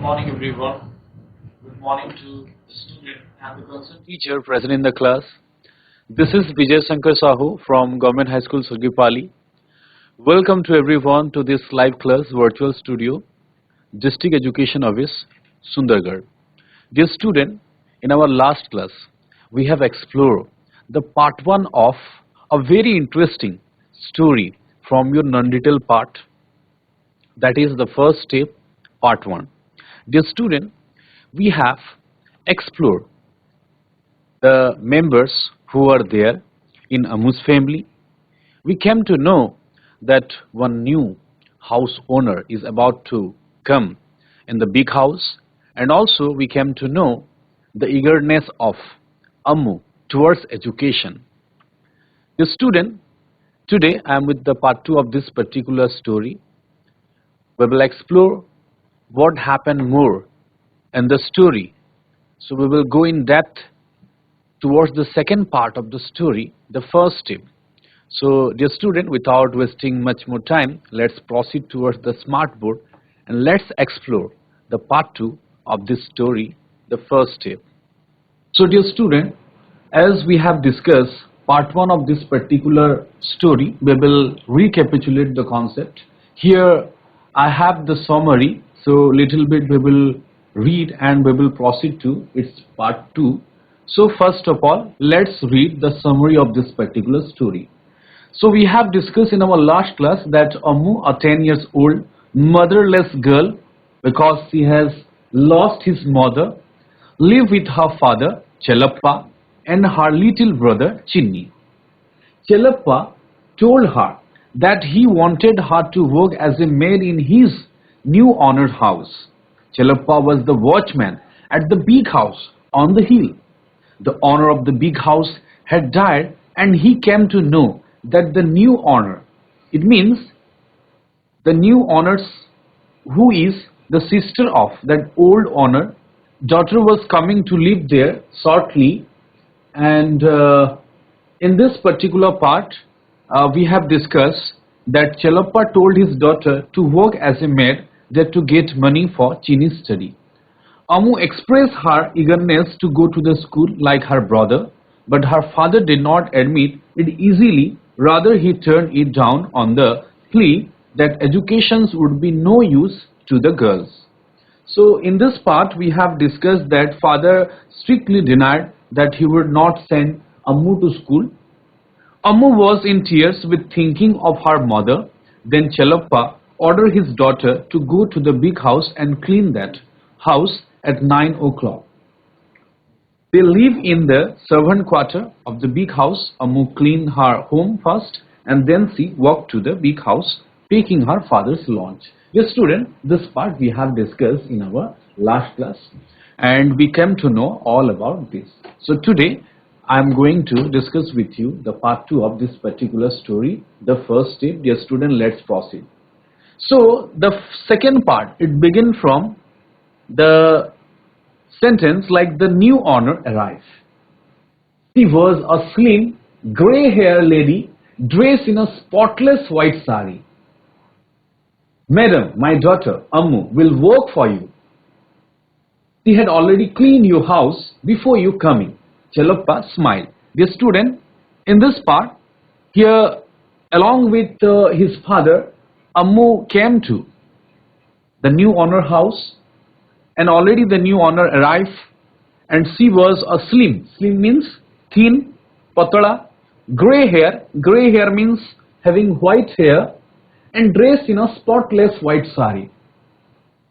morning, everyone. Good morning to the student and the concerned teacher present in the class. This is Sankar Sahu from Government High School, Surgipali. Welcome to everyone to this live class virtual studio, District Education Office, Sundargarh. Dear student, in our last class, we have explored the part 1 of a very interesting story from your non-detailed part. That is the first step, part 1. Dear student, we have explored the members who are there in Amu's family. We came to know that one new house owner is about to come in the big house, and also we came to know the eagerness of Amu towards education. The student, today I am with the part 2 of this particular story. We will explore what happened more in the story. So we will go in depth towards the second part of the story, the first step. So dear student, without wasting much more time, let's proceed towards the smart board and let's explore the part 2 of this story, the first step. So dear student, as we have discussed part 1 of this particular story, we will recapitulate the concept. Here I have the summary, so little bit we will read and we will proceed to its part 2. So first of all, let's read the summary of this particular story. So we have discussed in our last class that Amu, a 10 years old motherless girl, because she has lost his mother, live with her father Chelappa and her little brother Chinni. Chelappa told her that he wanted her to work as a maid in his new honored house. Chelappa was the watchman at the big house on the hill. The owner of the big house had died, and he came to know that the new owner, it means the new owner's, who is the sister of that old owner, daughter was coming to live there shortly. And in this particular part, we have discussed that Chelappa told his daughter to work as a maid there to get money for Chini's study. Amu expressed her eagerness to go to the school like her brother, but her father did not admit it easily. Rather, he turned it down on the plea that education would be no use to the girls. So in this part, we have discussed that father strictly denied that he would not send Amu to school. Amu was in tears with thinking of her mother. Then Chelappa ordered his daughter to go to the big house and clean that house at 9 o'clock. They live in the servant quarter of the big house. Amu cleaned her home first and then she walked to the big house taking her father's lunch. Yes, student, this part we have discussed in our last class and we came to know all about this. So today I am going to discuss with you the part 2 of this particular story, the first step. Dear student, let's proceed. So the second part, it begins from the sentence like the new owner arrived. She was a slim, grey-haired lady dressed in a spotless white sari. Madam, my daughter Amu will work for you. She had already cleaned your house before you coming. Chelappa smiled. Dear student, in this part, here along with his father, Amu came to the new owner house, and already the new owner arrived, and she was a slim. Slim means thin, patala, grey hair. Grey hair means having white hair, and dressed in a spotless white sari.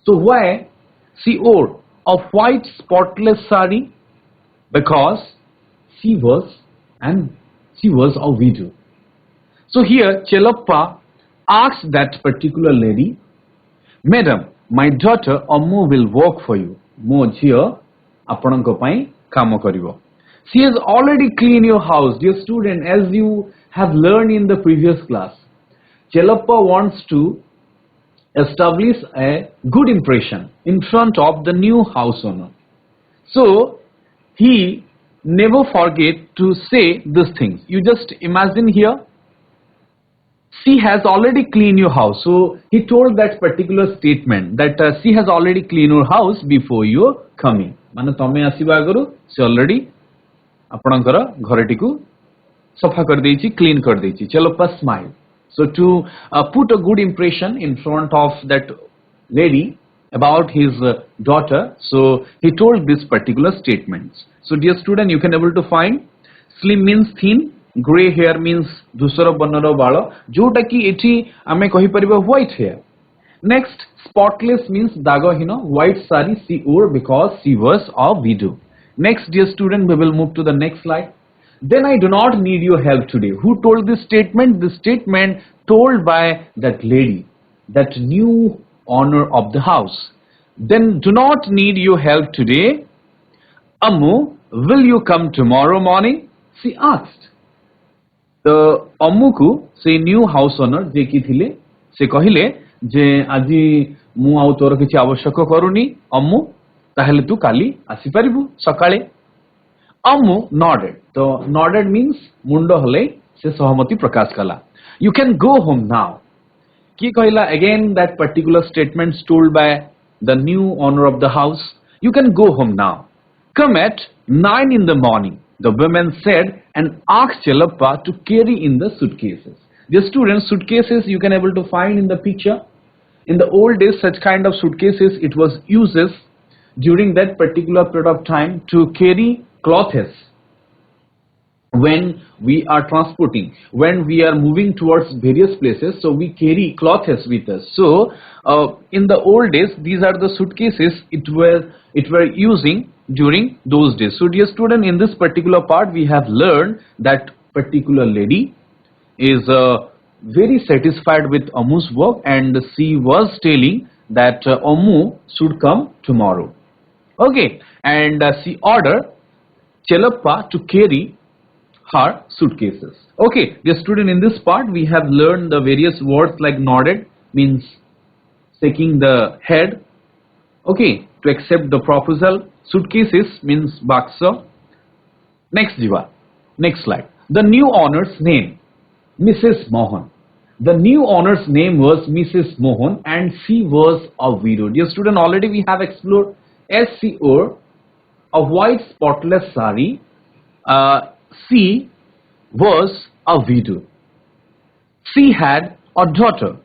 So why she wore a white spotless sari? Because she was a widow. So here Chelappa asked that particular lady, Madam, my daughter Amu will work for you. Mo jhiyo apananko pai kamo karibo. She has already cleaned your house. Dear student, as you have learned in the previous class, Chelappa wants to establish a good impression in front of the new house owner. So he never forget to say these things. You just imagine here, she has already cleaned your house. So he told that particular statement that she has already cleaned your house before you coming. माने तमे आसीबा आगरु से already आपणकर घरटी को सफा कर देछि, clean कर देछि. चलो पर smile. So to put a good impression in front of that lady about his daughter, so he told this particular statements. So dear student, you can able to find slim means thin, gray hair means धूसर वर्णर बाल, जोटा कि एठी आमे कहि परिबा white hair. Next, spotless means दागहीन, white sari she wore because she was a widow. Next, dear student, we will move to the next slide. Then I do not need your help today. Who told this statement? This statement told by that lady, that new owner of the house. Then do not need your help today. Ammu, will you come tomorrow morning? She asked. The Ammu ku se new house owner je ki thile se कहले जे आजी मु आउ तोर किछि आवश्यक करूनी अम्मु ताहेले तू काली आसी परिबु सकाळे. Ammu nodded. So nodded means मुंड हले से सहमति प्रकाश कला. You can go home now. कि कहला again that particular statement told by the new owner of the house. You can go home now. Come at 9 in the morning, the woman said, and asked Chelappa to carry in the suitcases. The students, suitcases you can able to find in the picture. In the old days, such kind of suitcases, it was uses during that particular period of time to carry clothes when we are transporting, when we are moving towards various places, so we carry clothes with us. So in the old days, these are the suitcases it were using during those days. So dear student, in this particular part we have learned that particular lady is very satisfied with Ammu's work, and she was telling that Ammu should come tomorrow. Okay, and she ordered Chelappa to carry her suitcases. Okay, dear student, in this part we have learned the various words like nodded means shaking the head, okay, to accept the proposal. Suitcases means baksa. Next Jiva, next slide. The new owner's name, Mrs. Mohan. The new owner's name was Mrs. Mohan, and she was a widow. Dear student, already we have explored as she wore a white spotless sari. She was a widow. She had a daughter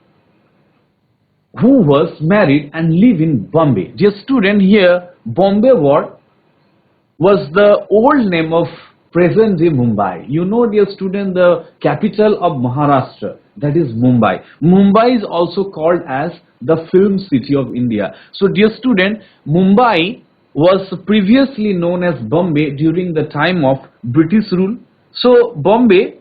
who was married and lived in Bombay. Dear student, here Bombay word was the old name of present day Mumbai. You know, dear student, the capital of Maharashtra, that is Mumbai. Mumbai is also called as the film city of India. So dear student, Mumbai was previously known as Bombay during the time of British rule. So Bombay,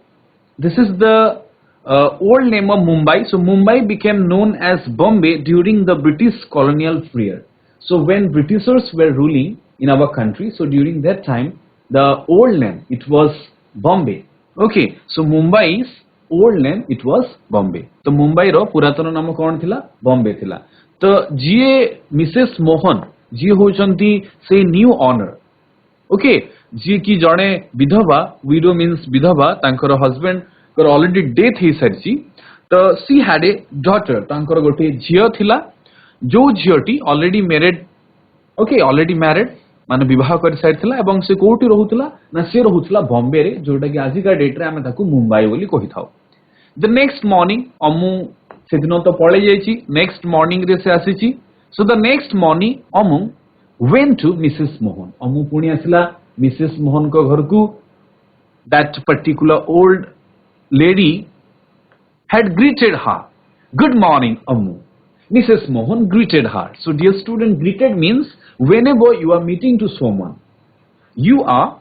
this is the old name of Mumbai. So Mumbai became known as Bombay during the British colonial period. So when Britishers were ruling in our country, so during that time, the old name, it was Bombay. Okay, so Mumbai's old name, it was Bombay. So Mumbai ro puratana namo kon thila? Bombay thila. So jiye Mrs. Mohan, jiye hojanti say new owner. Okay, jiye ki jane vidhava, widow means vidhava, tankar husband kar already death he sarichi. So she had a daughter, tankar gote jhiyo thila, jo jhiyoti already married. Okay, already married. माने विवाह कर सारिथिला एवं से कोठी रहुतला ना से रहुतला बॉम्बे रे, जोटा कि आज का डेट रे आमे ताकू मुंबई बोली कहि थाउ. द नेक्स्ट मॉर्निंग अम्मू से दिन तो पळे जाईची, नेक्स्ट मॉर्निंग रे से आसीची. So the next morning Ammu went to Mrs Mohan. Ammu पुणी आसिला मिसेस मोहन को घर को. That particular old lady had greeted her. Good morning, Ammu. Mrs. Mohan greeted her. So dear student, greeted means whenever you are meeting to someone, you are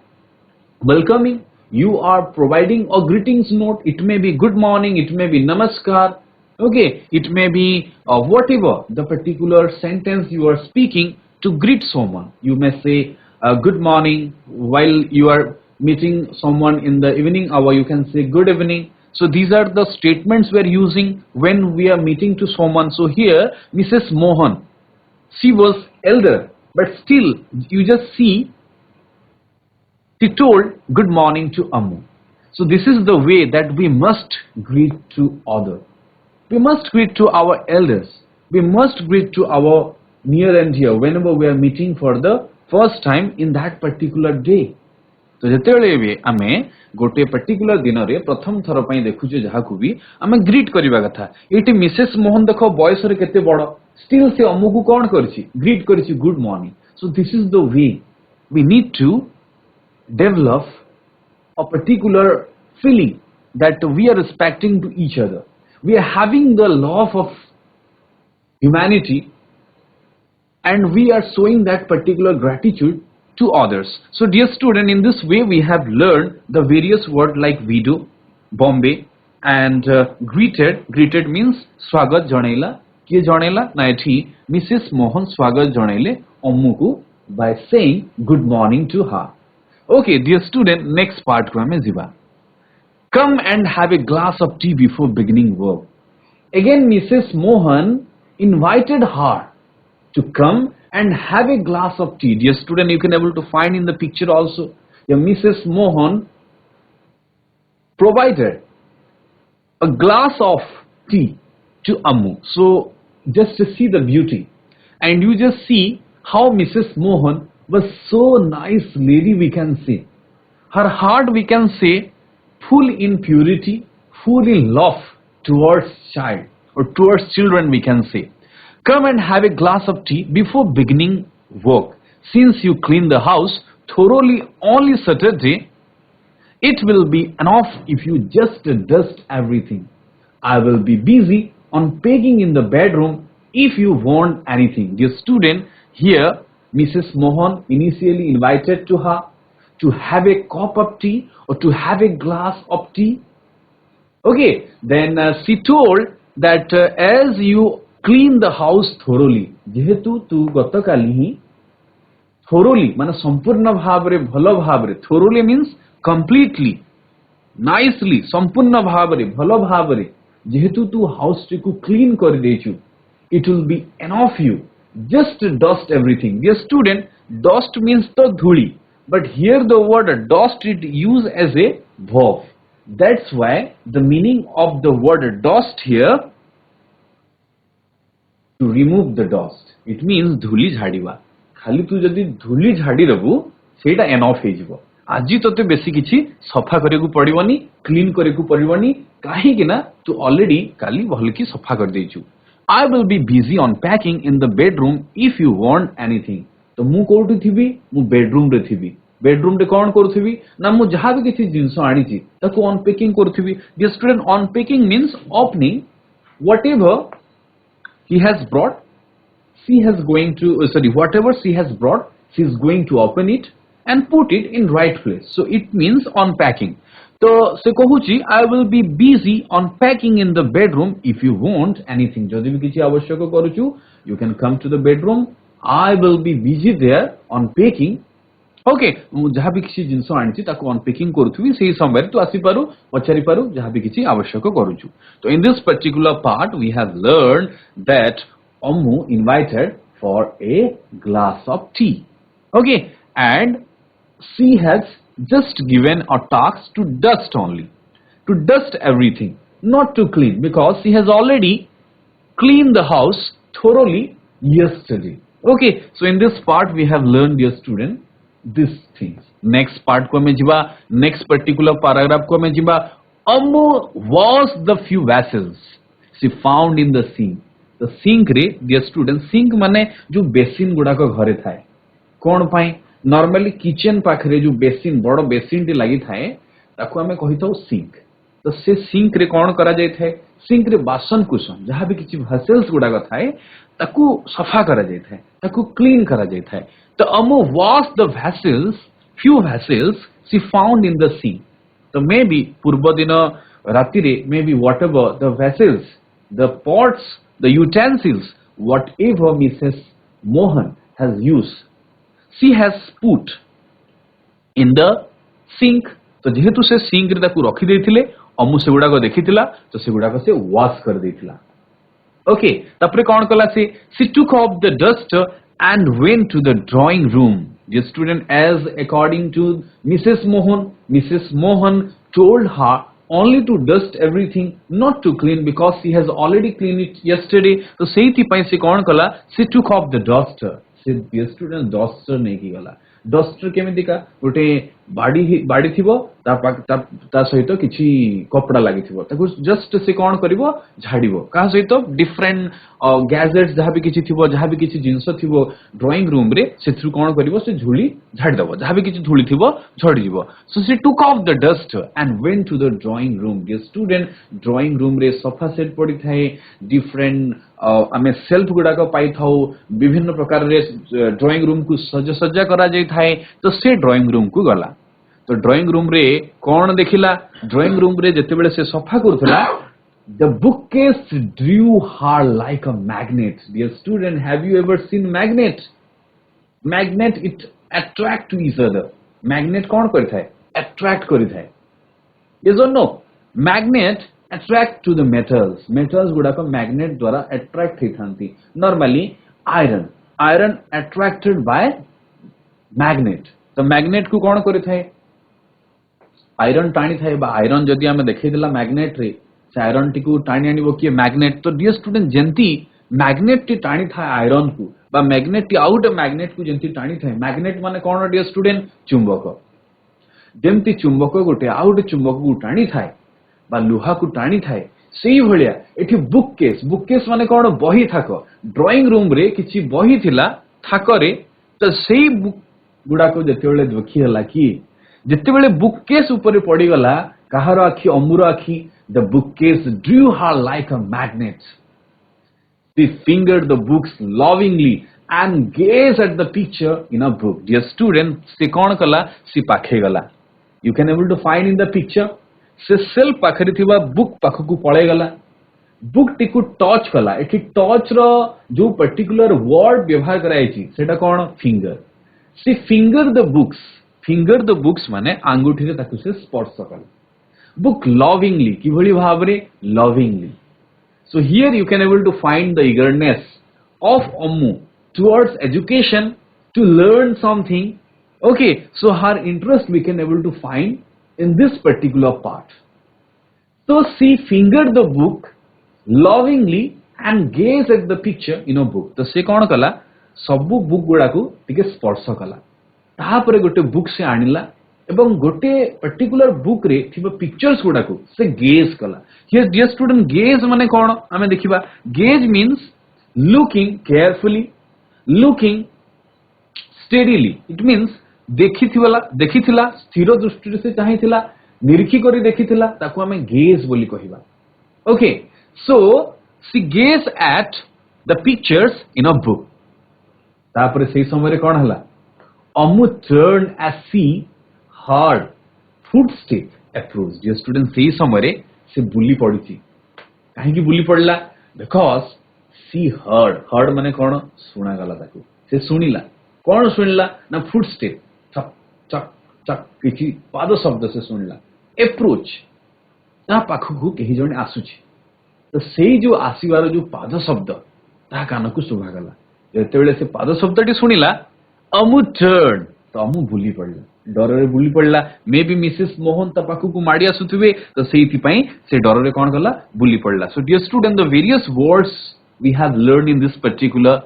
welcoming, you are providing a greetings note. It may be good morning, it may be namaskar, okay, it may be whatever the particular sentence you are speaking to greet someone. You may say good morning. While you are meeting someone in the evening hour, you can say good evening. So these are the statements we are using when we are meeting to someone. So here Mrs. Mohan, she was elder, but still you just see she told good morning to Ammu. So this is the way that we must greet to other. We must greet to our elders. We must greet to our near and dear whenever we are meeting for the first time in that particular day. तो जेतेबेले भी आमे गोटे particular दिन रे प्रथम थर पई देखुचे जहाकू भी आमे ग्रीट करिवा कथा एटी मिसेस मोहन देखो बॉयस रे केते बड़ स्टिल से अमुकु कोन करछि ग्रीट करछि good morning so this is the way we need to develop a particular feeling that we are respecting to each other. We are having the love of humanity and we are showing that particular gratitude to others. So dear student, in this way we have learned the various words like video, Bombay and greeted. Greeted means swagat janaila. Kiye janaila? Na ethi Mrs. Mohan swagat janaile ammuku by saying good morning to her. Okay, dear student, next part ko ame jiba. Come and have a glass of tea before beginning work. Again, Mrs. Mohan invited her to come and have a glass of tea. Dear student, you can able to find in the picture also. Yeah, Mrs. Mohan provided a glass of tea to Ammu. So just to see the beauty, and you just see how Mrs. Mohan was so nice lady, we can say. Her heart, we can say, full in purity, full in love towards child or towards children, we can say. Come and have a glass of tea before beginning work. Since you clean the house thoroughly only Saturday, it will be enough if you just dust everything. I will be busy on packing in the bedroom if you want anything. Dear student, here Mrs. Mohan initially invited to her to have a cup of tea or to have a glass of tea. Okay, then she told that as you clean the house thoroughly, जेहेतु तू गतकाली ही thoroughly माने संपूर्ण भावरे भलो Bhavre, thoroughly means completely, nicely, संपूर्ण भावरे भलो भावरे जेहेतु तू house T को क्लीन कर देछु, it will be enough you just dust everything. Dear student, dust means the dhuli, but here the word dust is used as a verb. That's why the meaning of the word dust here, to remove the dust, it means dhuli jhadiba. खाली तू जदी धूली झाड़ी रबू सेटा enough हे जिवो. आजि तते बेसी किछि सफा करेकु पड़िबनी, क्लीन करेकु पड़िबनी, काहे कि ना तू ऑलरेडी काली भलकी सफा कर देछु. I will be busy on packing in the bedroom if you want anything. तो मु कोठी थिबी, मु बेडरूम रे थिबी. बेडरूम रे कोन करथिबी ना मु जहा भी किछि जिंस आनी छि ताको unpacking करथिबी. Dear student, unpacking means opening whatever he has brought. She has going to whatever she has brought, she is going to open it and put it in right place. So it means unpacking. तो से कहूची I will be busy unpacking in the bedroom if you want anything. जदि भी किछि आवश्यक करूछु, you can come to the bedroom. I will be busy there unpacking. Okay, मु जहा भी किछि जिंस आनिछि ताको अनपैकिंग करथुबी सेही समय तो आसी पारु पचारि पारु जहा भी किछि आवश्यक करूछु. तो in this particular part we have learned that Ammu invited for a glass of tea. Okay, and she has just given a task to dust only, to dust everything, not to clean, because she has already cleaned the house thoroughly yesterday. Okay, so in this part we have learned, dear student, these things. Next part ko me jiba, next particular paragraph ko me jiba. Ammu washed the few vessels she found in the sink. The sink रे, dear student, sink माने जो basin गुड़ा को घरे थाए कौन पाए normally kitchen पाखरे जो बेसिन बड़ बेसिन टी लागि थाए ताको हमें कहि थाउ सिंक. तो से सिंक रे कौन करा जाय थाए सिंक रे बासन कुसन जहां भी किछि वेसल्स गुड़ा को थाए ताको सफा करा जाय थाए ताको क्लीन करा जाय थाए. तो Ammu washed the vessels, few vessels she found in the sink. तो मे बी पूर्व दिन राति रे may be whatever the vessels, the pots, the utensils, whatever Mrs. Mohan has used, she has put in the sink. तो जेहेतु से sink रे ताकू रखी देथिले अमु से गुडा को देखितिला तो से गुडा को से वॉश कर देथिला. ओके, तापरे कोन कला से she took off the duster and went to the drawing room. Dear student, as according to Mrs. Mohan told her only to dust everything, not to clean because she has already cleaned it yesterday. तो सेही पाई से कौन कला, she took off the duster. से dear student duster नहीं की गला. Duster केमिति का गोटे बाड़ी थिबो ता सहित किछि कपड़ा लागि थिबो ताको जस्ट से कोन करिवो झाड़िवो का सहित डिफरेंट गैजेट्स जहां भी किछि थिबो जहां भी किछि जिंस थिबो ड्राइंग रूम रे से थ्रू कोन करिवो से झुली झाड़ी दबो जहां भी किछि धूली थिबो झड़ी जिवो. So she took off the dust and went to the drawing room. Dear student drawing room रे सोफा सेट पड़ी थाए डिफरेंट आमे सेल्फ गुडा को पाई थाउ विभिन्न प्रकार रे ड्राइंग रूम को सज्जा करा जाई थाए. तो से ड्राइंग रूम को गला. तो ड्राइंग रूम रे कौन देखिला ड्राइंग रूम रे जते बेले से सफा करथला the bookcase drew her like a magnet. Dear student, have you ever seen magnet? Magnet it attract to each other. Magnet कौन करता है attract करता है. Yes or no? Magnet attract to the metals. Metals गुड़ा को magnet द्वारा attract he थांती. Normally iron attracted by magnet. तो magnet को कौन करता है आयरन टाणी थाए बा आयरन जदि आमे देखै देला मैग्नेट रे से आयरन टी को टाणी आनिबो कि मैग्नेट. तो डियर स्टूडेंट जेंती मैग्नेट टी टाणी थाए आयरन को बा मैग्नेट टी आउट मैग्नेट को जेंती टाणी थाए. मैग्नेट माने कोन डियर स्टूडेंट चुंबक. जेंती चुंबक गोटे आउट चुंबक को टाणी थाए बा लोहा को टाणी थाए सेही भलिया एठी बुककेस माने कोन बही थाको. ड्राइंग रूम रे किछि बही थिला थाको रे तो सेही बुक गुडा को जते बेले देखि हला कि जिते बेले बुककेस ऊपर पड़ी गला कहार आखि अमूर आखि the bookcase drew her like a magnet. She fingered the books lovingly and gaze at the picture in a book. Dear student से कौन कला सी पाखे गला. You can able to find in the picture से सेल्फ पाखरे थिबा book पाखकु पळे गला. बुक टी को टच कला. एठी टच रो जो पर्टिकुलर वर्ड व्यवहार करायछि सेटा कोन finger. She finger the books. Finger the books माने आंगुठी रे ताकु से स्पर्श कला. बुक लविंगली कि भली भाबरे lovingly. So here you can able to find the eagerness of Ammu towards education to learn something. Okay so her interest we can able to find in this particular part. तो she finger the book lovingly and gaze at the picture in a book. तो से कौन कला सबु book गुडा को टिके स्पर्श कला. ताहापरे गोटे बुक से आनिला एवं गोटे पर्टिकुलर बुक रे थिबा पिक्चर्स गुडा को से गेज कला. हियर डियर स्टूडेंट गेज माने कोन आमे देखिबा. Gaze means looking carefully looking steadily. It means देखिथिला स्थिर दृष्टि से चाहिथिला निरीखी करी देखिथिला ताको आमे गेज बोली कहिबा. Okay so she gaze at the pictures in a book. तापरे सेही समय कोन हला Ammu turned as she heard footstep approach. Dear student, सेही समय से बुली पड़ी. कहीं बुली पड़ला because she heard माने कौन सुना गला ताकू से सुनिला. कौन सुनिला ना footstep चक चक चक किछि पाद शब्द से सुनिला. approach ता पाखकु केही जणे आसुछि. तो सेही जो आसीबार जो पाद शब्द ता कानकु सुभा गला. जेते बेले से पाद शब्दटी सुनिला अमु टर्न तो अमु बुली पड़ला. डर रे बुली पड़ला. मे बी मिसेस मोहन ता पाखकु माडी आसुथिबे तो सेही पई से डर रे कोन गला बुली पड़ला. So dear student the various words we have learned in this particular.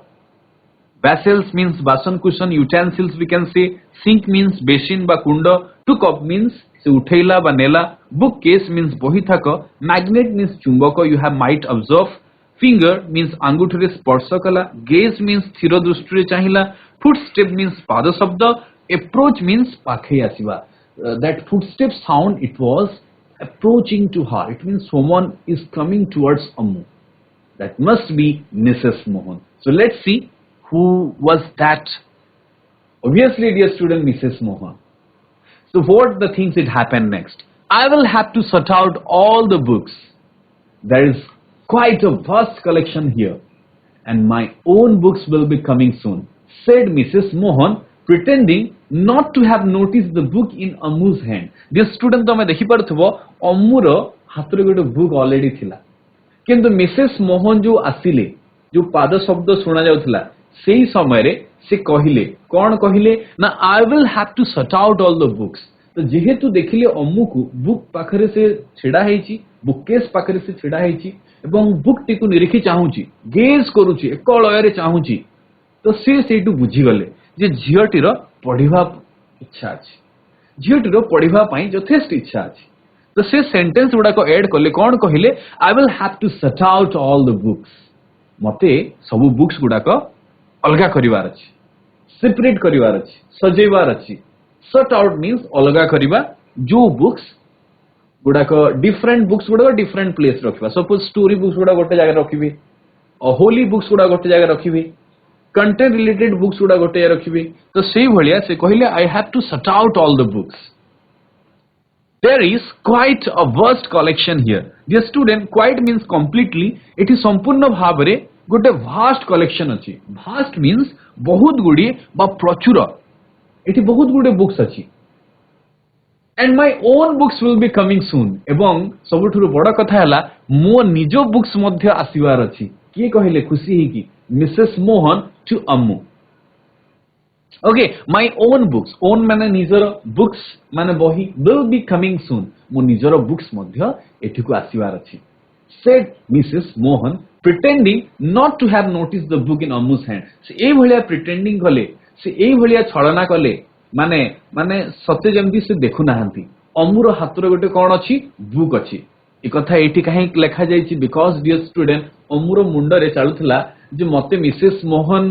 vessels means basan कुशन. utensils we can say. sink means basin बा कुंड. took up means से उठैला बा नेला. bookcase means बही थाक. magnet means चुंबक. you have might observe. finger means अंगूठी रे स्पर्श कला. gaze means स्थिर दृष्टि रे चाहिला. footstep means पाद शब्द. approach means पाखे आसीबा. that footstep sound it was approaching to her. It means someone is coming towards Ammu. That must be Mrs. Mohan. So let's see who was that. Obviously, dear student, Mrs. Mohan. So what the things that happened next? I will have to sort out all the books. There is quite a vast collection here, and my own books will be coming soon, said Mrs. Mohan, pretending not to have noticed the book in Ammu's hand. Dear student, तो मैं देखी पड़थबो अम्मुर हातरे गोटे book already थिला. किंतु Mrs Mohan जो आसिले जो पाद शब्द सुना जाउथला सेही समय रे से कहिले कोन कहिले ना I will have to sort out all the books. तो जेहेतु देखिले अम्मु को बुक पाखरे से छिड़ा हेची बुककेस पाखरे से छिड़ा हेची एवं बुक टी को निरीखी चाहूची गेज करूची एक लୟରେ चाहूची तो से सेटू बुझी गले जे झियटीर पढ़िबा इच्छा अछि झियटीर पढ़िबा पई यथेष्ट इच्छा अछि तो से सेंटेंस गुडा को ऐड करले कोन कहिले I will have to set out all the books मते सब बुक्स गुडा को अलगा करिवार अछि सेपरेट करिवार अछि सजेवार अछि सेट आउट मीन्स अलगा करिबा जो बुक्स गुडा को डिफरेंट बुक्स गुडा डिफरेंट प्लेस रखिबा सपोज स्टोरी बुक्स गुडा गोटे जगह रखिबे होली बुक्स गुडा गोटे जगह रखिबे कंटेंट रिलेटेड बुक्स गुडा गोटे जगह रखिबे तो सेही भलिया से कहिले I have to set out all the books There is quite a vast collection here. Dear student, quite means completely. It is संपूर्ण भावरे गोटे vast collection अछि. Vast means बहुत गुडी बा प्रचुर. एठी बहुत गुडे बुक्स अछि. And my own books will be coming soon. एवं सबुठुरु बड़ कथा हला मो निजो बुक्स मध्य आसीवार अछि. किए कहिले खुशी ही की Mrs Mohan to Ammu. Okay, my own books. Own माने निजर books माने बही will be coming soon. मो निजर books मध्य एठिको आसीवार अछि. Said Mrs. Mohan, pretending not to have noticed the book in Ammu's hand. से ए भलिया pretending कले, से ए भलिया छलना कले, माने सत्य जेमती से देखु नाहंती. अम्मुर हातरे गोटे कोन अछि बुक अछि. ए कथा एठी काहे लेखा जाईछि because dear student अम्मुर मुंडरे चालुथला जे मते मिसेस मोहन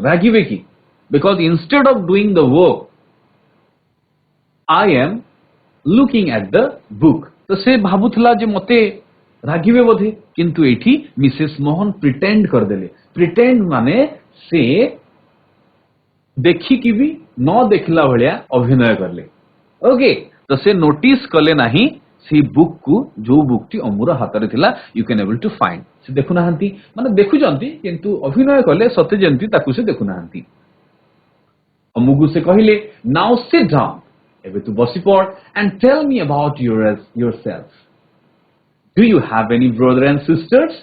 रागिबे की because instead of doing the work I am looking at the book तो से भाबुथला जे मते रागिबे बोधे किंतु एठी मिसेस मोहन प्रिटेंड कर देले प्रिटेंड माने से देखी कि भी न देखला भलिया अभिनय करले ओके तो से नोटिस कले नाही सी बुक को जो बुक टी अम्मुर हातरे थिला you can able to find से देखु नाहंती माने देखु जंती किंतु अभिनय कले सत्य जंती ताकू से देखु नाहंती अम्मुगु से कहिले नाउ सिट डाउन एबे तू बसी पड़ and tell me about yourself do you have any brother and sisters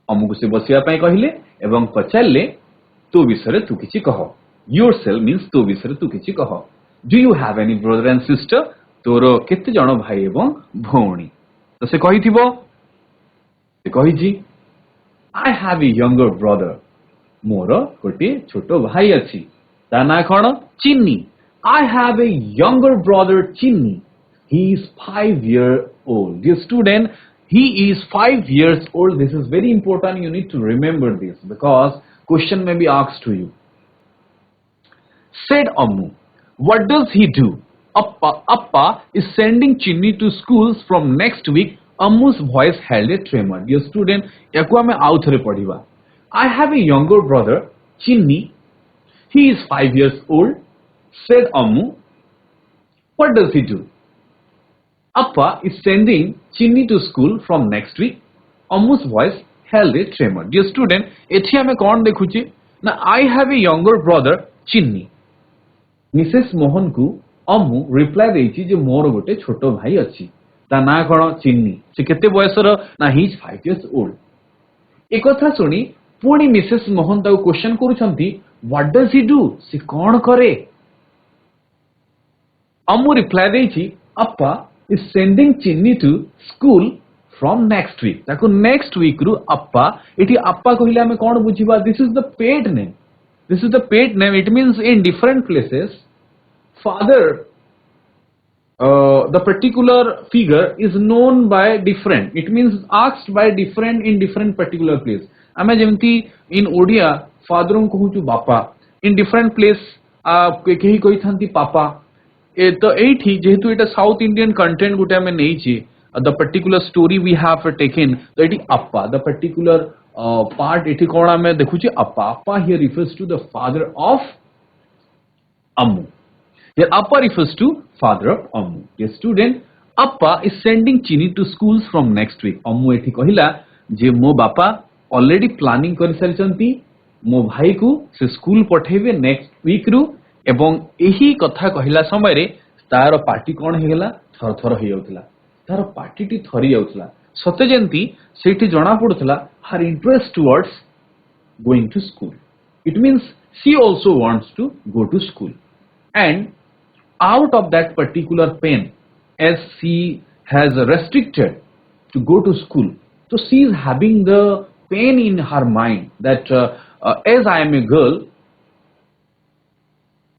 अम्मुगु से बसिया पई कहिले एवं पचारले तो विषय तू किछि कह योरसेल्फ मींस तो विषय तू किछि कह do you have any brother and sister तोर केते जण भाई एवं भौणी तो से कहिथिबो से कहिजी I have a younger brother मोर गोटे छोट भाई अछि ता ना कोन Chinni I have a younger brother Chinni he is 5 years old dear student he is 5 years old this is very important you need to remember this because question may be asked to you said Ammu what does he do appa is sending Chinni to schools from next week Ammu's voice held a tremor dear student याको हमें आउ थरे पढिबा I have a younger brother, Chinni. He is 5 years old, said Ammu. What does he do? Appa is sending Chinni to school from next week. Ammu's voice held a tremor. Dear student, ethi ame kon dekhuchi? Na I have a younger brother, Chinni. Mrs. Mohan ku Ammu reply dechi je mor gote choto bhai achi. Ta na kon Chinni. Se kete boyasar na he is 5 years old. ए कथा सुनी पुणी Mrs Mohan ताऊ question करूछंती what does he do से कोन करे Ammu reply देछि appa is sending Chinni to school from next week ताको नेक्स्ट वीक रु अप्पा इठी अप्पा कहिला हमें कोन बुझिबा this is the pet name it means in different places father the particular figure is known by different it means asked by different in different particular place आमे जेमती इन Odia father को कहूचु बापा इन डिफरेंट प्लेस केही कोई थांती पापा ए तो एठी जेहेतु एटा south Indian content गुटे आमे नै छी the particular story we have taken तो एठी अप्पा द पर्टिकुलर पार्ट एठी कोन आमे देखुची appa here refers to the father of Ammu here appa refers to father of Ammu dear student appa is sending Chinni to schools from next week Ammu एठी कहिला जे मो बापा ऑलरेडी प्लानिंग कर सारिचंती मो भाई को से स्कूल पठेबे नेक्स्ट वीक रु एवं एही कथा कहिला समय रे तार पार्टी कोन हेगला थर हे जाउतला तार पार्टी टी थरी जाउतला सते जेंती सेठी जणा पडुतला her interest towards going to school it means she also wants to go to school and out of that particular pain, as she has restricted to go to school. So she is having the pain in her mind that as I am a girl,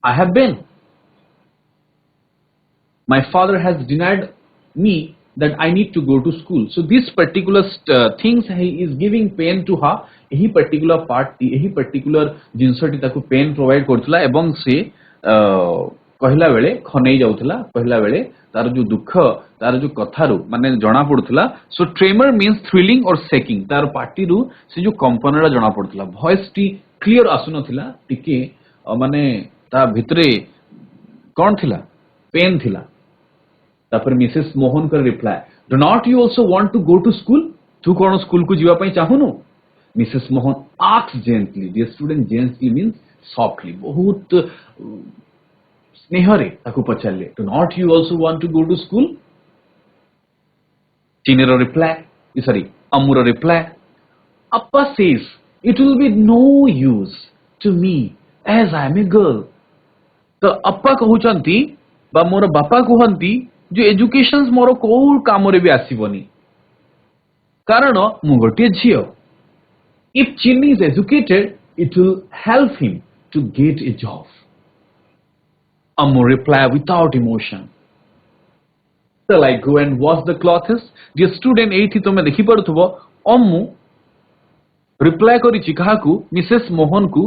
I have been. My father has denied me that I need to go to school. So this particular things he is giving pain to her. यही particular part, यही particular जिनसटी ताकू pain provide करथला एवं से कहला बेले खनेई जाउथला कहला बेले तार जो दुख तार जो कथारू माने जणा पडुथला. सो ट्रेमर मीन्स थ्रिलिंग और शेकिंग तार पार्टी रु से जो कंपनरा जणा पडुथला. वॉइस टी क्लियर आसुनथिला टिके माने ता भितरे कोन थिला पेन थिला. तापर मिसेस मोहन कर reply, do not you also want to go to school? तू कौन स्कूल को जीवा पई चाहुनु? Mrs Mohan asks gently. Dear student, gently means softly, बहुत स्नेहरे ताकू पचारले, do not you also want to go to school? चिनेर रिप्लाई, सॉरी अम्मुर reply, appa says it will be no use to me as I am a girl. तो अप्पा कहउचंती बा मोर बापा कहंती जो एजुकेशन मोर को काम रे भी आसीबनी कारण मु गोटे झियो. If Chinni is educated it will help him to get a job. Ammu reply without emotion, shall I go and wash the clothes? Dear student, एठी तुमे देखि पड़थबो अम्मू रिप्लाई करिछि काहाकू मिसेस मोहन को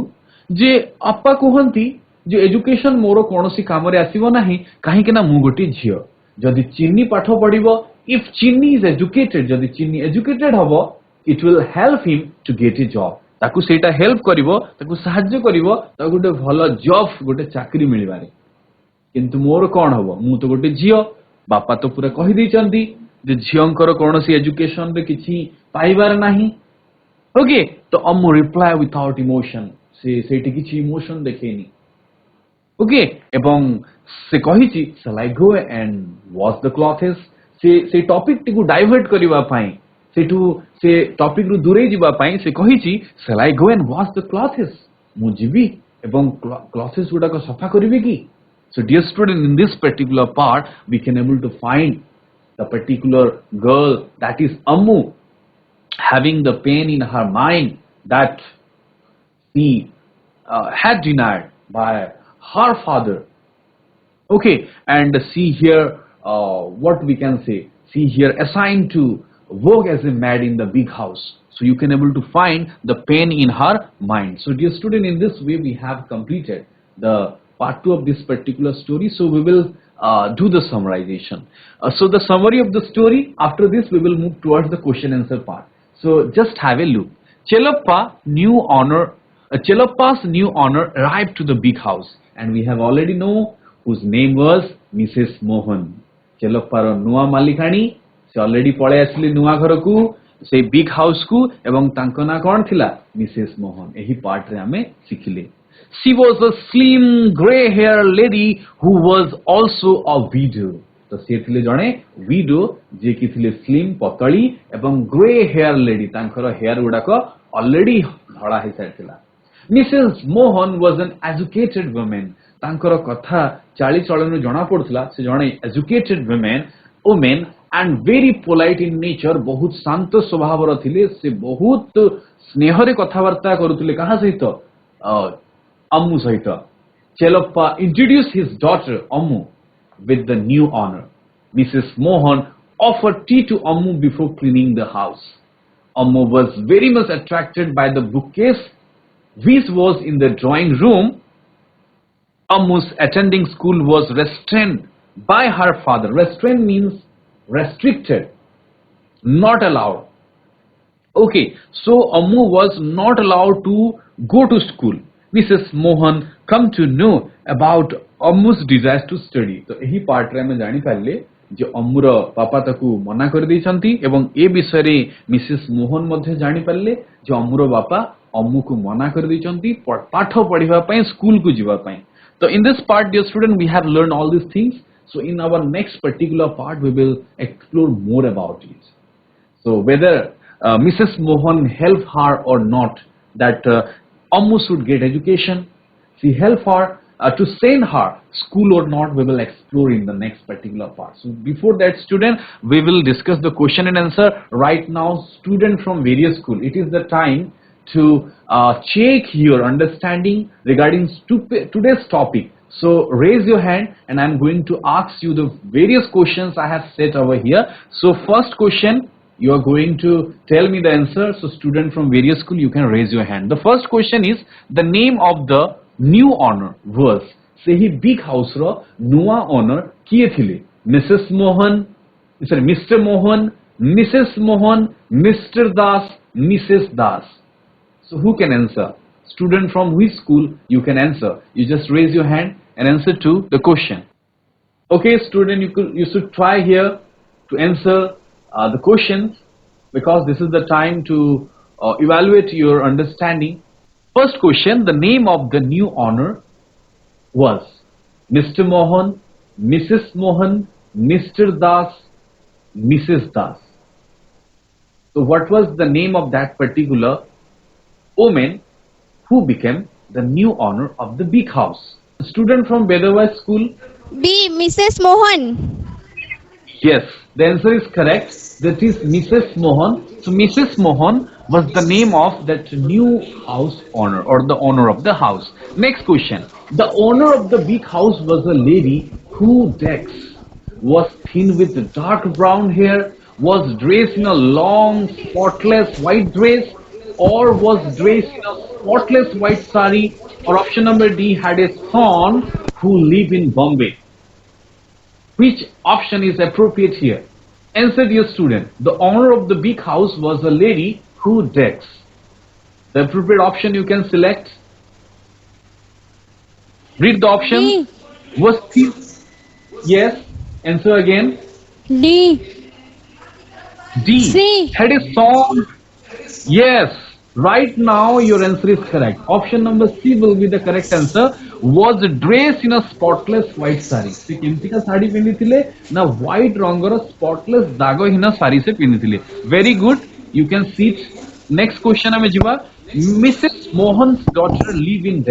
जे अप्पा कहंती जो एजुकेशन मोर कोनोसी काम रे आसीबो नाही काहे ना मु गोटे झियो. जदि चिन्नी पाठ पढ़िबो, इफ चिन्नी इज एजुकेटेड, जदि चिन्नी एजुकेटेड हबो, it will help him to get a job. ताकू सेटा हेल्प करिवो, ताकू सहाय्य करिवो, ताकू गोटे भलो जॉब गोटे चाकरी मिलिबारे. किंतु मोर कोन हबो, मु तो गोटे झियो. बापा तो पूरा कहि दैचंती जे झियोंकर कोनोसी एजुकेशन रे किछि पाइबार नाही. ओके, तो अम्मू रिप्लाई विदाउट इमोशन, से सेठी किछि इमोशन देखेनी. ओके, एवं से कहिछि shall I go and wash the clothes? से टॉपिक टिकु डाइवर्ट करिवा पई, से टॉपिक रु दूरे जिबा पई से कहिछि shall I go and wash the clothes? मु जिबी एवं क्लॉथेस गुडा को सफा करिवे की. So dear student, in this particular part we can able to find the particular girl, that is Ammu, having the pain in her mind that she had denied by her father. Okay, and see here what we can say, see here assigned to work as a maid in the big house. So you can able to find the pain in her mind. So dear student, in this way we have completed the part 2 of this particular story. So we will do the summarization. So the summary of the story, after this we will move towards the question answer part. So just have a look. Chelappa's new owner arrived to the big house, and we have already know whose name was Mrs. Mohan. Chelappa's नुआ मालिकाणी से already पळे आसली नुआ घर को, से big house को, एवं तांको ना कोन थिला Mrs. Mohan. एही पार्ट रे हमें सिखिले. She was a slim grey hair lady who was also a widow. तो से थिले जणे widow जे कि थिले slim पतली एवं grey hair lady, तांकर हेयर गुडा को already धड़ा हे साइथिला. Mrs. Mohan was an educated woman. तांकर कथा चाली चलन जना पड़थला से जणे educated women and very polite in nature. बहुत शांत स्वभाव र थिले, से बहुत स्नेह रे कथावार्ता करूथिले कहा सहित अम्मू सहित. Chelappa introduced his daughter Ammu with the new owner. Mrs. Mohan offered tea to Ammu before cleaning the house. Ammu was very much attracted by the bookcase which was in the drawing room. Ammu's attending school was restrained by her father. Restrained means restricted, not allowed. Okay, so Ammu was not allowed to go to school. Mrs. Mohan come to know about Ammu's desire to study. तो यही part रे हम जानि पाले जे अम्मुर पापा ताकू मना कर दैछंती एवं ए विषय रे मिसेस मोहन मध्ये जानि पाले जे अम्मुर बापा अम्मू को मना कर दैछंती पाठ पढिबा पई स्कूल को जिबा पई. So in this part, dear student, we have learned all these things. So in our next particular part, we will explore more about it. So whether Mrs. Mohan helped her or not, that Ammu should get education. She helped her to send her school or not, we will explore in the next particular part. So before that, student, we will discuss the question and answer. Right now, student from various school, it is the time to check your understanding regarding today's topic. So raise your hand and I'm going to ask you the various questions I have set over here. So first question, you are going to tell me the answer. So student from various school, you can raise your hand. The first question is, the name of the new owner was, sehi big house ro nua owner kiye thile? Mrs. Mohan, sorry, Mr. Mohan, Mrs. Mohan, Mr. Das, Mrs. Das. So who can answer? Student from which school, you can answer. You just raise your hand and answer to the question. Okay, student, you should try here to answer the questions, because this is the time to evaluate your understanding. First question, the name of the new owner was Mr. Mohan, Mrs. Mohan, Mr. Das, Mrs. Das. So what was the name of that particular woman who became the new owner of the big house? Student from Bedawai school. B. Mrs. Mohan. Yes, the answer is correct. That is Mrs. Mohan. So Mrs. Mohan was the name of that new house owner, or the owner of the house. Next question. The owner of the big house was a lady who was thin with dark brown hair, was dressed in a long spotless white dress, or was dressed in a spotless white sari, or option number D, had a son who lived in Bombay. Which option is appropriate here? Answer, dear student. The owner of the big house was a lady who decks. The appropriate option you can select. Read the option. D. Was he? Yes. Answer again. D. D. C. Had a son. Yes. Right now your answer is correct. Option number C will be the correct answer. Was dressed in a spotless white sari. से केमती का साड़ी पहनी थिले ना white रंगर spotless दागो हिना साड़ी से पहनी थिले. Very good. You can see it. Next question हमें जीवा. Mrs. Mohan's daughter live in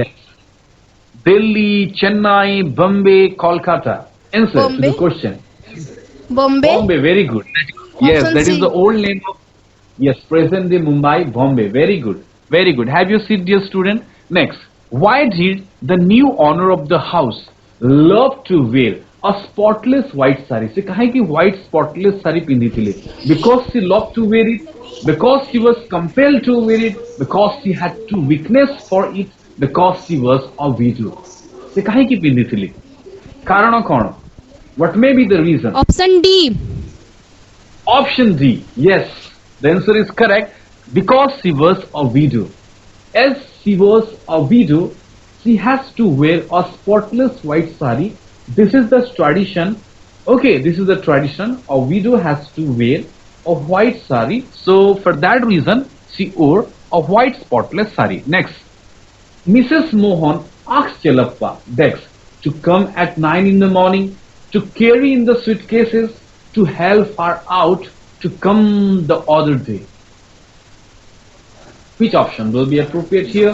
Delhi, Chennai, Bombay, Kolkata. Answer Bombay. to the question. Bombay. Bombay. Very good. Yes, Option that is C. the old name of. Yes, present day Mumbai, Bombay. Very good. Very good. Have you seen, dear student? Next. Why did the new owner of the house love to wear a spotless white sari? से कहा कि white spotless sari पहनी थी? Because she loved to wear it, because she was compelled to wear it, because she had to witness for it, because she was a widow. से कहा कि पहनी थी? कारण कौन? What may be the reason? Option D. Option D. Yes, the answer is correct. Because she was a widow. As she was a widow, she has to wear a spotless white sari. This is the tradition. Okay, this is the tradition. A widow has to wear a white sari. So for that reason, she wore a white spotless sari. Next, Mrs. Mohan asked Chelappa Dex to come at 9 in the morning to carry in the suitcases to help her out to come the other day. Which option will be appropriate here?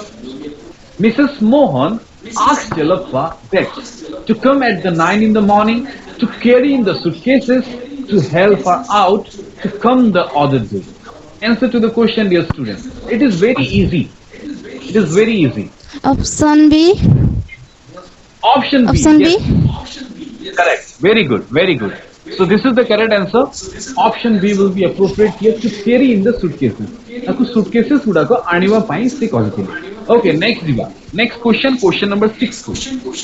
Mrs. Mohan asked Chelappa Dex to come at the 9 in the morning to carry in the suitcases to help her out to come the other day. Answer to the question, dear students. It is very easy. It is very easy. Option B. Option B. Option B. Yes. Correct. Very good. Very good. So this is the correct answer. Option B will be appropriate here, to carry in the suitcases. Aku suitcases gudako aniva pai se kahithile. Okay, next diva. Next question, question number 6.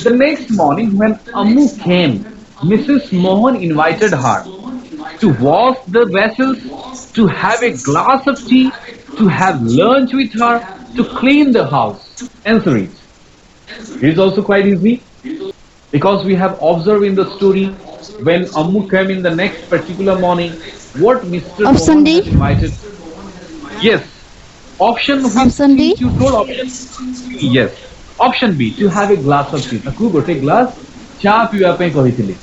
The next morning when Ammu came, Mrs. Mohan invited her to wash the vessels, to have a glass of tea, to have lunch with her, to clean the house. Answer it. It is also quite easy, because we have observed in the story when Ammu came in the next particular morning, what Mr. Option Mohan D. has invited. Yes. Option Option D. You told option B. Yes. Option B, to have a glass of tea. Taku gote glass cha piwa pai kahithile.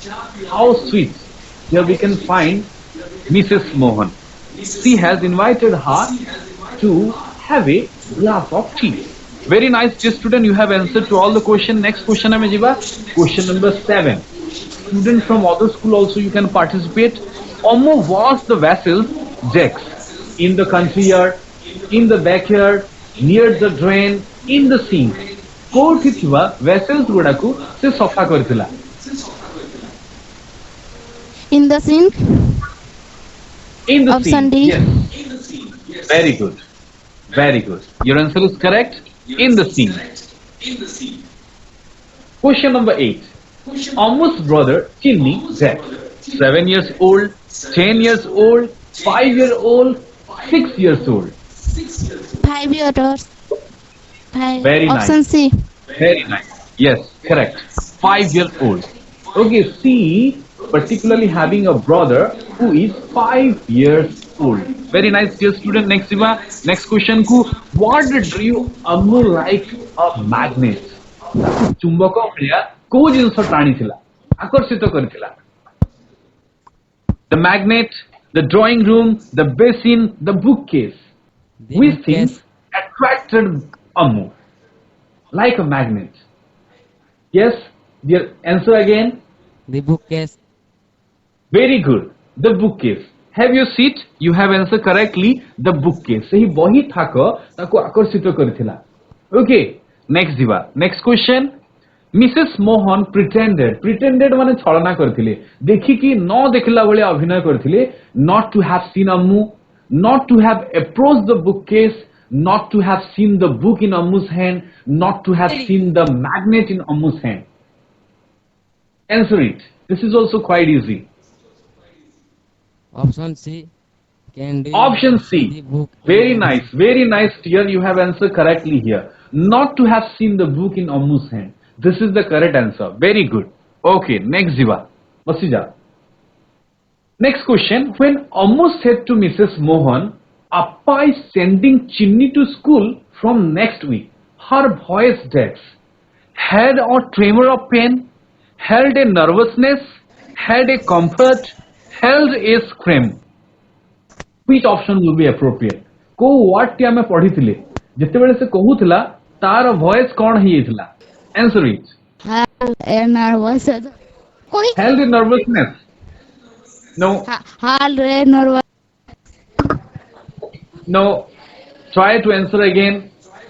How sweet. Here we can find Mrs. Mohan. She has invited her to have a glass of tea. Very nice, dear student. You have answered to all the question. Next question, Amejiba. Question number 7. Students from other school also you can participate. Omo was the vessels decks in the country yard, in the backyard, near the drain, in the sink. କୋଉଠି ଥିବା vessels ଗୁଡାକୁ ସେ ସଫା କରିଥିଲା? In the sink. In the Option sink. D. Yes. Very good. Very good. Your answer is correct. In the sink. Question number 8. Ammu's brother Chinni Jack, 7 years old, 10 years old, 5 year old, 6 years old. 5 years. Very Option nice. C. Very nice. Yes, correct. 5 years old. Okay, C particularly having a brother who is 5 years old. Very nice, dear student. Next question ku, what drew Ammu like a magnet? ତାକୁ ଚୁମ୍ବକ ଭଳିଆ କୋଉ ଜିନିଷ ଟାଣିଥିଲା, ଆକର୍ଷିତ କରିଥିଲା? The magnet, the drawing room, the basin, the bookcase. The Which bookcase. things attracted Ammu like a magnet? Yes, dear, answer again. The bookcase. Very good. The bookcase. Have you seat? You have answered correctly. The bookcase. ସେହି ବହି ଥାକ ତାକୁ ଆକର୍ଷିତ କରିଥିଲା. Okay. Next ଯିବା. Next question. Mrs. Mohan pretended ମାନେ ଛଳନା କରିଥିଲେ, ଦେଖିକି ନ ଦେଖିଲା ଭଳିଆ ଅଭିନୟ କରିଥିଲେ, not to have seen Ammu, not to have approached the bookcase, not to have seen the book in Ammu's hand, not to have seen the magnet in Ammu's hand. Answer it. This is also quite easy. Option C. Candy. Option The C. book. Very nice. Very nice, dear. You have answered correctly here. Not to have seen the book in Ammu's hand. This is the correct answer. Very good. Okay, next Jiva. Basija. Next question. When Ammu said to Mrs. Mohan, Appa is sending Chinni to school from next week, her voice decks had a tremor of pain, held a nervousness, had a comfort, held a scream. Which option will be appropriate? को word T आमे पढ़िथिले जेतेबेले से कहूथिला तार voice cone हियैथिला? Answer it. nervous. Held in nervousness. No. nervous. No. Try to answer again.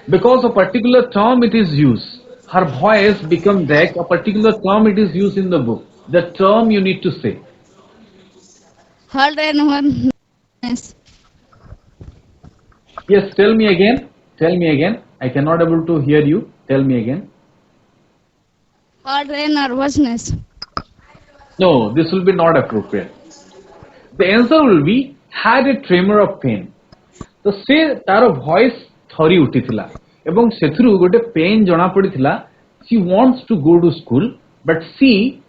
Because a particular term it is used. Her voice become deck. A particular term it is used in the book. The term you need to say. nervous. Yes. Tell me again. Tell me again. I cannot able to hear you. Tell me again. nervousness. No, this will be not appropriate. The answer will be had a tremor of pain. तो से तार voice थरी उठिथिला एवं सेथुरु गोटे pen जणा पड़िथिला. She wants to go to school but she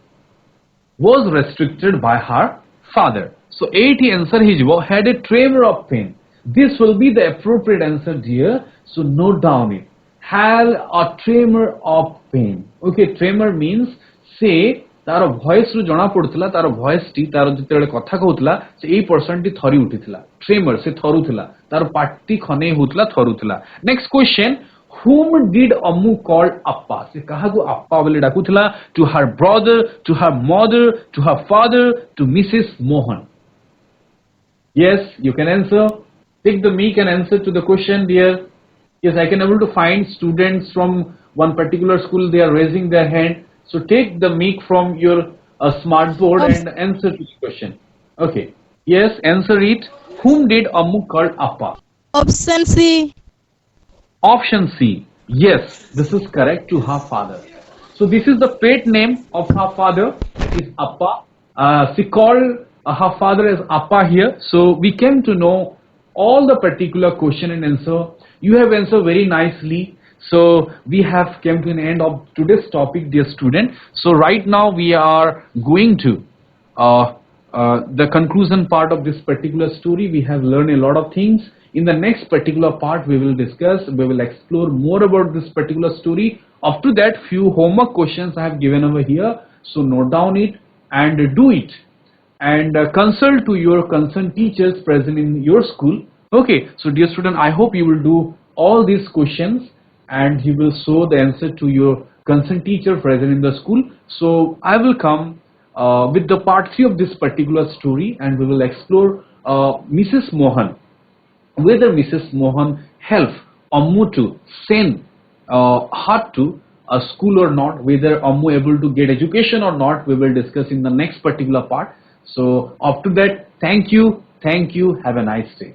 was restricted by her father. So 80 answer hijibo had a tremor of pain. This will be the appropriate answer, dear. So note down it. Had a tremor of pain. Okay, tremor means say तार voice ru जणा पड़ुथिला तार voice T तार जेतेबेले कथा कहउथिला से एई person T थरी उठिथिला. Tremor से थरुथिला तार पाटी खने होतला थरुथिला. Next question. Whom did Ammu call Appa? से काहाकू Appa बोले डाकुथिला? To her brother, to her mother, to her father, to Mrs. Mohan. Yes, you can answer. Take the mic and answer to the question, dear. Yes, I can able to find students from one particular school. They are raising their hand. So take the mic from your smart board and answer to the question. Okay. Yes, answer it. Whom did Ammu call Appa? Option C. Option C. Yes, this is correct, to her father. So this is the pet name of her father, is Appa. She called her father as Appa here. So we came to know all the particular question and answer. You have answered very nicely. So we have come to an end of today's topic, dear student. So right now we are going to the conclusion part of this particular story. We have learned a lot of things. In the next particular part, we will discuss, we will explore more about this particular story. Up to that, few homework questions I have given over here. So note down it and do it. And consult to your concerned teachers present in your school. Okay, so dear student, I hope you will do all these questions and he will show the answer to your concerned teacher present in the school. So I will come with the part 3 of this particular story, and we will explore Mrs. Mohan, whether Mrs. Mohan helped Ammu to send her to a school or not, whether Ammu able to get education or not, we will discuss in the next particular part. So up to that, thank you, have a nice day.